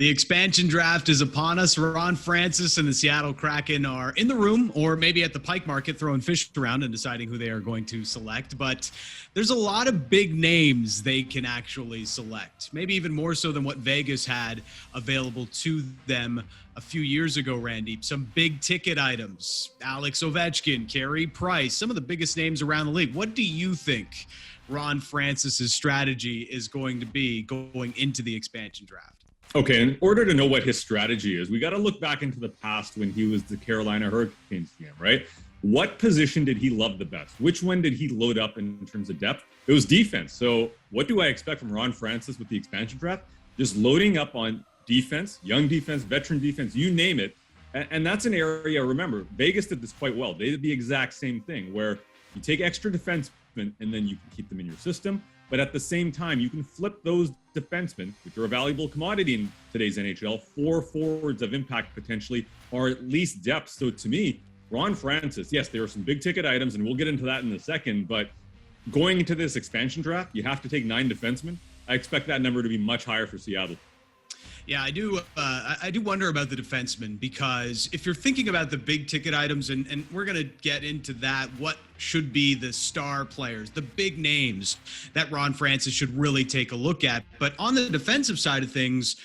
The expansion draft is upon us. Ron Francis and the Seattle Kraken are in the room, or maybe at the Pike Market throwing fish around and deciding who they are going to select. But there's a lot of big names they can actually select, maybe even more so than what Vegas had available to them a few years ago, Randip. Some big ticket items, Alex Ovechkin, Carey Price, some of the biggest names around the league. What do you think Ron Francis's strategy is going to be going into the expansion draft? Okay, in order to know what his strategy is, we got to look back into the past when he was the Carolina Hurricanes GM, right? What position did he love the best? Which one did he load up in terms of depth? It was defense. So what do I expect from Ron Francis with the expansion draft? Just loading up on defense, young defense, veteran defense, you name it. And that's an area, remember, Vegas did this quite well. They did the exact same thing where you take extra defensemen and then you can keep them in your system. But at the same time, you can flip those defensemen, which are a valuable commodity in today's NHL, for forwards of impact potentially, or at least depth. So to me, Ron Francis, yes, there are some big ticket items, and we'll get into that in a second. But going into this expansion draft, you have to take 9 defensemen. I expect that number to be much higher for Seattle. Yeah, I do wonder about the defensemen, because if you're thinking about the big ticket items, and we're going to get into that, what should be the star players, the big names that Ron Francis should really take a look at. But on the defensive side of things,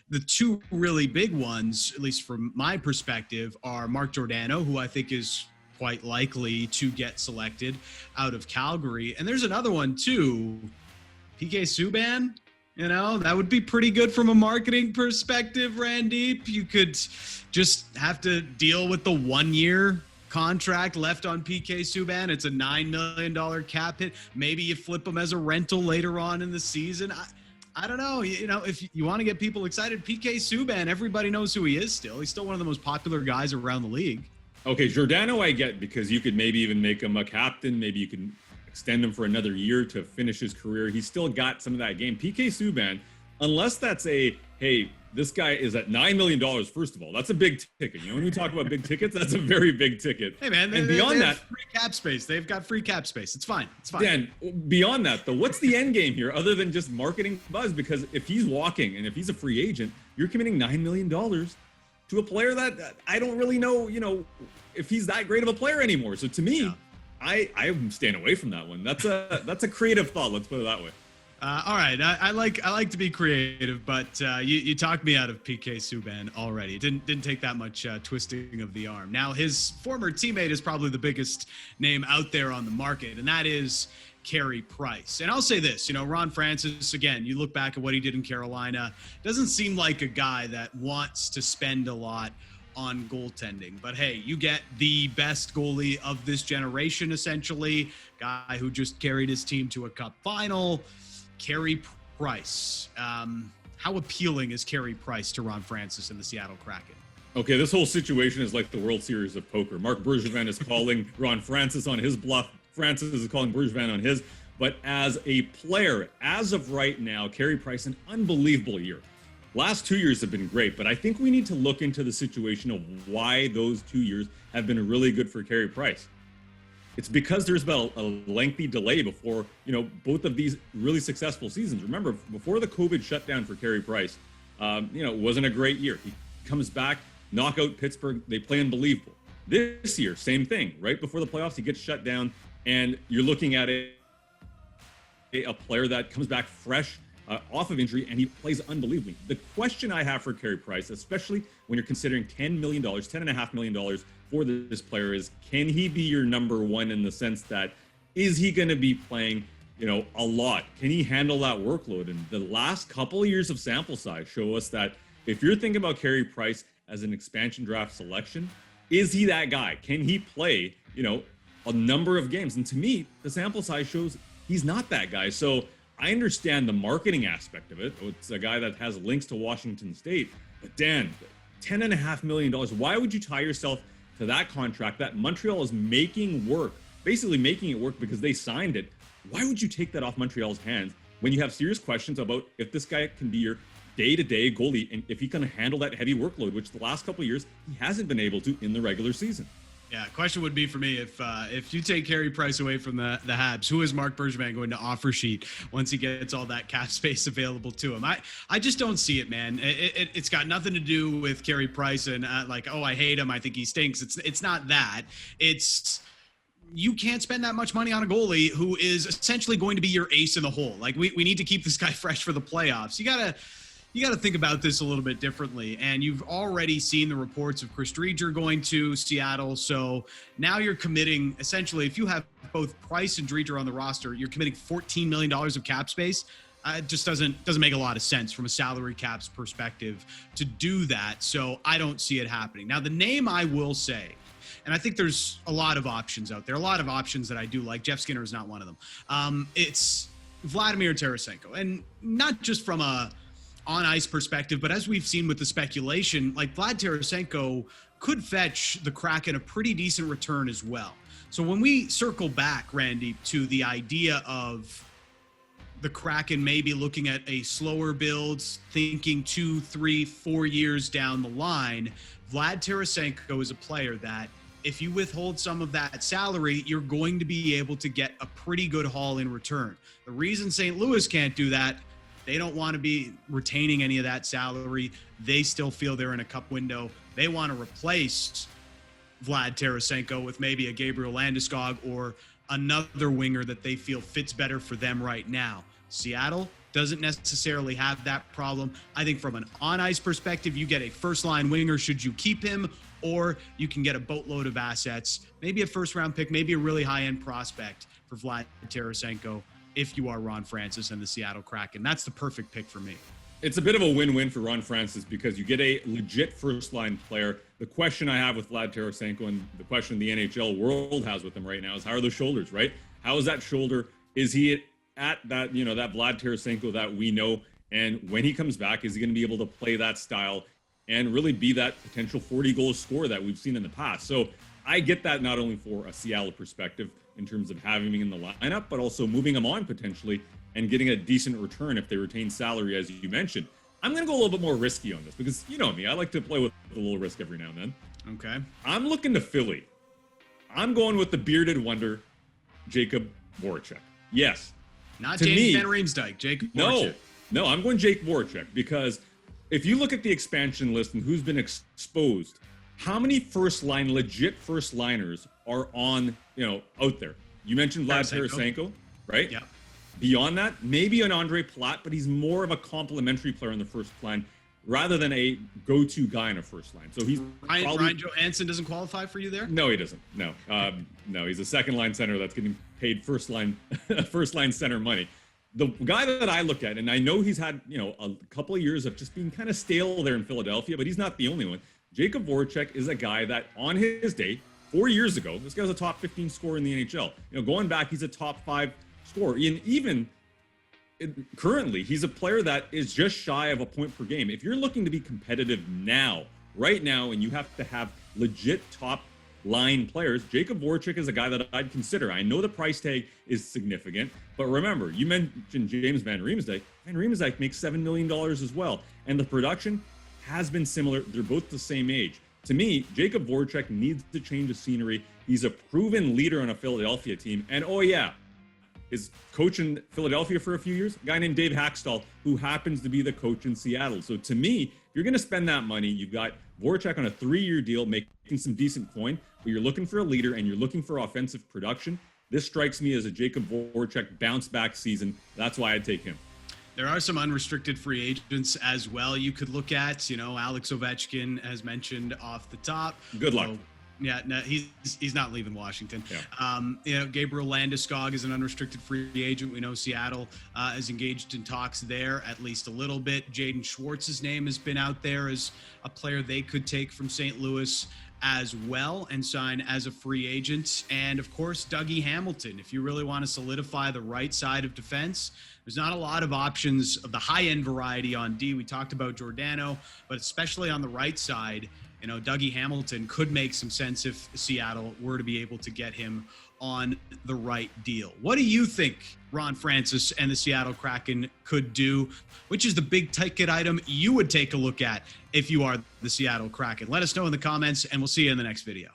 the two really big ones, at least from my perspective, are Mark Giordano, who I think is quite likely to get selected out of Calgary. And there's another one too, PK Subban. You know, that would be pretty good from a marketing perspective, Randip. You could just have to deal with the 1-year contract left on PK Subban. It's a $9 million cap hit. Maybe you flip him as a rental later on in the season. I don't know. You know, if you want to get people excited, PK Subban, everybody knows who he is still. He's still one of the most popular guys around the league. Okay, Giordano I get, because you could maybe even make him a captain. Maybe you can extend him for another year to finish his career. He's still got some of that game. PK Subban, unless that's hey, this guy is at $9 million, first of all, that's a big ticket. You know, when we talk about big tickets, that's a very big ticket. Hey, man, and beyond that, free cap space. They've got free cap space. It's fine. It's fine. Dan, beyond that, though, what's the end game here other than just marketing buzz? Because if he's walking and if he's a free agent, you're committing $9 million to a player that I don't really know, you know, if he's that great of a player anymore. So to me, yeah, I'm staying away from that one. That's a creative thought. Let's put it that way. All right, I like to be creative, but you talked me out of PK Subban already. It didn't take that much twisting of the arm. Now, his former teammate is probably the biggest name out there on the market, and that is Carey Price. And I'll say this, you know, Ron Francis, again, you look back at what he did in Carolina, doesn't seem like a guy that wants to spend a lot on goaltending. But hey, you get the best goalie of this generation, essentially, guy who just carried his team to a cup final, Carey Price. How appealing is Carey Price to Ron Francis and the Seattle Kraken? Okay, this whole situation is like the World Series of poker. Mark Bergevin is calling Ron Francis on his bluff. Francis is calling Bergevin on his. But as a player, as of right now, Carey Price, an unbelievable year. Last 2 years have been great, but I think we need to look into the situation of why those 2 years have been really good for Carey Price. It's because there's been a lengthy delay before, you know, both of these really successful seasons. Remember, before the COVID shutdown for Carey Price, you know, it wasn't a great year. He comes back, knock out Pittsburgh, they play unbelievable. This year, same thing. Right before the playoffs, he gets shut down, and you're looking at a player that comes back fresh, off of injury, and he plays unbelievably. The question I have for Carey Price, especially when you're considering $10 million, $10.5 million for this player, is can he be your number one, in the sense that, is he going to be playing, you know, a lot? Can he handle that workload? And the last couple of years of sample size show us that if you're thinking about Carey Price as an expansion draft selection, is he that guy? Can he play, you know, a number of games? And to me, the sample size shows he's not that guy. So I understand the marketing aspect of it. It's a guy that has links to Washington State. But Dan, $10.5 million, why would you tie yourself to that contract that Montreal is making work, basically making it work because they signed it? Why would you take that off Montreal's hands when you have serious questions about if this guy can be your day-to-day goalie and if he can handle that heavy workload, which the last couple of years he hasn't been able to in the regular season? Yeah, question would be for me, if you take Carey Price away from the Habs, who is Marc Bergevin going to offer sheet once he gets all that cap space available to him? I just don't see it, man. It's got nothing to do with Carey Price and like, oh, I hate him, I think he stinks. It's not that. It's you can't spend that much money on a goalie who is essentially going to be your ace in the hole. Like we need to keep this guy fresh for the playoffs. You got to think about this a little bit differently. And you've already seen the reports of Chris Driedger going to Seattle. So now you're committing, essentially, if you have both Price and Driedger on the roster, you're committing $14 million of cap space. It just doesn't make a lot of sense from a salary caps perspective to do that. So I don't see it happening. Now, the name I will say, and I think there's a lot of options out there, a lot of options that I do like. Jeff Skinner is not one of them. It's Vladimir Tarasenko. And not just from a on-ice perspective, but as we've seen with the speculation, like Vlad Tarasenko could fetch the Kraken a pretty decent return as well. So when we circle back, Randy, to the idea of the Kraken maybe looking at a slower build, thinking 2, 3, 4 years down the line, Vlad Tarasenko is a player that if you withhold some of that salary, you're going to be able to get a pretty good haul in return. The reason St. Louis can't do that, they don't want to be retaining any of that salary. They still feel they're in a cup window. They want to replace Vlad Tarasenko with maybe a Gabriel Landeskog or another winger that they feel fits better for them right now. Seattle doesn't necessarily have that problem. I think from an on-ice perspective, you get a first-line winger should you keep him, or you can get a boatload of assets, maybe a first-round pick, maybe a really high-end prospect for Vlad Tarasenko if you are Ron Francis and the Seattle Kraken. That's the perfect pick for me. It's a bit of a win-win for Ron Francis because you get a legit first-line player. The question I have with Vlad Tarasenko and the question the NHL world has with him right now is how are the shoulders, right? How is that shoulder? Is he at that, that Vlad Tarasenko that we know? And when he comes back, is he going to be able to play that style and really be that potential 40-goal scorer that we've seen in the past? So I get that not only for a Seattle perspective in terms of having him in the lineup, but also moving him on potentially and getting a decent return if they retain salary, as you mentioned. I'm going to go a little bit more risky on this because you know me. I like to play with a little risk every now and then. Okay. I'm looking to Philly. I'm going with the bearded wonder, Jacob Voracek. Yes. Not James Van Riemsdyk, Jacob Voracek. No, I'm going Jake Voracek because if you look at the expansion list and who's been exposed, how many legit first liners are on, out there? You mentioned Vlad Tarasenko, right? Yeah. Beyond that, maybe an Andre Platt, but he's more of a complementary player in the first line rather than a go-to guy in a first line. So he's Ryan Johansson doesn't qualify for you there? No, he doesn't. No, no, he's a second-line center that's getting paid first-line center money. The guy that I look at, and I know he's had a couple of years of just being kind of stale there in Philadelphia, but he's not the only one. Jacob Voracek is a guy that on his day, 4 years ago, this guy was a top 15 scorer in the NHL. Going back, he's a top 5 scorer. And even currently, he's a player that is just shy of a point per game. If you're looking to be competitive right now, and you have to have legit top line players, Jacob Voracek is a guy that I'd consider. I know the price tag is significant, but remember, you mentioned James Van Riemsdyk. Van Riemsdyk makes $7 million as well. And the production has been similar. They're both the same age. To me, Jacob Voracek needs to change the scenery. He's a proven leader on a Philadelphia team. And is coach in Philadelphia for a few years, a guy named Dave Haxtell, who happens to be the coach in Seattle. So to me, if you're going to spend that money, you've got Voracek on a 3-year deal, making some decent coin, but you're looking for a leader and you're looking for offensive production. This strikes me as a Jacob Voracek bounce-back season. That's why I'd take him. There are some unrestricted free agents as well you could look at. Alex Ovechkin, as mentioned off the top. Good luck. Yeah, no, he's not leaving Washington. Yeah. Gabriel Landeskog is an unrestricted free agent. We know Seattle is engaged in talks there at least a little bit. Jaden Schwartz's name has been out there as a player they could take from St. Louis as well and sign as a free agent. And of course, Dougie Hamilton. If you really want to solidify the right side of defense, there's not a lot of options of the high-end variety on D. We talked about Giordano, but especially on the right side, Dougie Hamilton could make some sense if Seattle were to be able to get him on the right deal. What do you think Ron Francis and the Seattle Kraken could do? Which is the big ticket item you would take a look at if you are the Seattle Kraken? Let us know in the comments, and we'll see you in the next video.